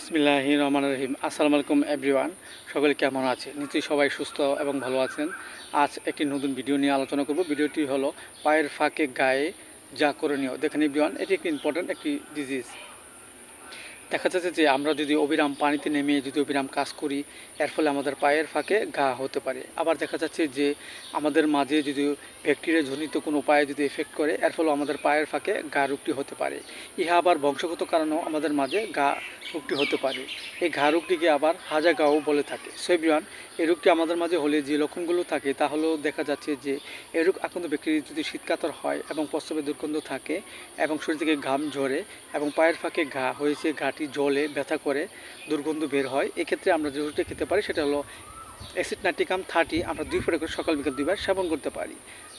বিসমিল্লাহির রহমানির রহিম। আসসালামু আলাইকুম এভরিওয়ান। সকলে কেমন আছে? নিশ্চয়ই সবাই সুস্থ এবং ভালো আছেন। আজ একটি নতুন ভিডিও নিয়ে আলোচনা করব। ভিডিওটি হলো পায়ের ফাঁকে গায়ে যা করণীয়। দেখেন এভরিওয়ান, এটি একটি ইম্পর্ট্যান্ট একটি ডিজিজ। দেখা যাচ্ছে যে আমরা যদি অবিরাম পানিতে নেমে যদি অবিরাম কাজ করি, এর ফলে আমাদের পায়ের ফাঁকে ঘা হতে পারে। আবার দেখা যাচ্ছে যে আমাদের মাঝে যদি ব্যাকটেরিয়া জনিত কোনো উপায়ে যদি এফেক্ট করে, এর ফলে আমাদের পায়ের ফাঁকে ঘা রোগটি হতে পারে। ইহা আবার বংশগত কারণেও আমাদের মাঝে ঘা রোগটি হতে পারে। এই ঘা রোগটিকে আবার হাজা ঘাও বলে থাকে। সো এভরিওয়ান, এই রোগটি আমাদের মাঝে হলে যে লক্ষণগুলো থাকে তা হলেও দেখা যাচ্ছে যে এই রোগ আক্রান্ত ব্যক্তির যদি শীতকাতর হয় এবং প্রস্রাবে দুর্গন্ধ থাকে এবং শরীর থেকে ঘাম ঝরে এবং পায়ের ফাঁকে ঘা হয়েছে, ঘাটি জ্বলে ব্যথা করে দুর্গন্ধ বের হয়, এক্ষেত্রে আমরা যে ওষুধটা খেতে পারি সেটা হলো অ্যাসিড-নাইট্রিকাম 30। আমরা 2 ফোঁটা করে সকাল বিকাল 2 বার সেবন করতে পারি।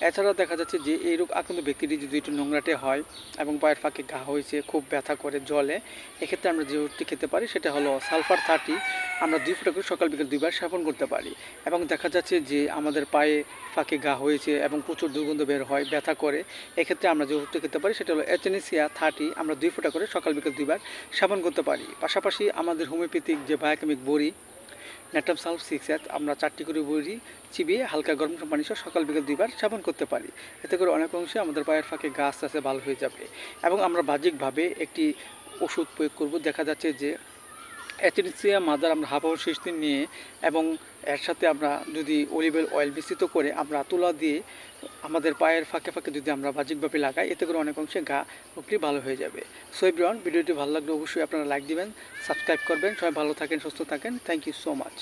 এছাড়াও দেখা যাচ্ছে যে এই রোগ আক্রান্ত ব্যক্তিটি যদি একটু নোংরাটে হয় এবং পায়ের ফাঁকে ঘা হয়েছে, খুব ব্যথা করে জ্বলে, এক্ষেত্রে আমরা যে ওষুধটি খেতে পারি সেটা হলো সালফার 30। আমরা 2 ফোঁটা করে সকাল বিকাল 2 বার সেবন করতে পারি। এবং দেখা যাচ্ছে যে আমাদের পায়ে ফাঁকে ঘা হয়েছে এবং প্রচুর দুর্গন্ধ বের হয়, ব্যথা করে, এক্ষেত্রে আমরা যে ওষুধটি খেতে পারি সেটা হলো এচেনিসিয়া 30। আমরা 2 ফোঁটা করে সকাল বিকাল 2 বার সেবন করতে পারি। পাশাপাশি আমাদের হোমিওপ্যাথিক যে বায়োকেমিক বড়ি ন্যাট্রাম সালফ 6 আমরা 4টি করে বড়ি চিবিয়ে হালকা গরম পানি সহ সকাল বিকাল 2 বার সেবন করতে পারি। এতে করে অনেক অংশে আমাদের পায়ের ফাঁকে ঘা আস্তে আস্তে ভালো হয়ে যাবে। এবং আমরা বাহ্যিকভাবে একটি ওষুধ প্রয়োগ করব। দেখা যাচ্ছে যে অ্যাথেনিসিয়া মাদার আমরা হাফ আওয়ার 6 দিন নিয়ে এবং এর সাথে আমরা যদি অলিভ অয়েল মিশ্রিত করে আমরা তুলা দিয়ে আমাদের পায়ের ফাঁকে ফাঁকে যদি আমরা বাহ্যিকভাবে লাগাই, এতে করে অনেক অংশে ঘা রোগটি ভালো হয়ে যাবে। সো এভরিওয়ান, ভিডিওটি ভালো লাগলে অবশ্যই আপনারা লাইক দিবেন, সাবস্ক্রাইব করবেন। সবাই ভালো থাকেন, সুস্থ থাকেন। Thank you so much.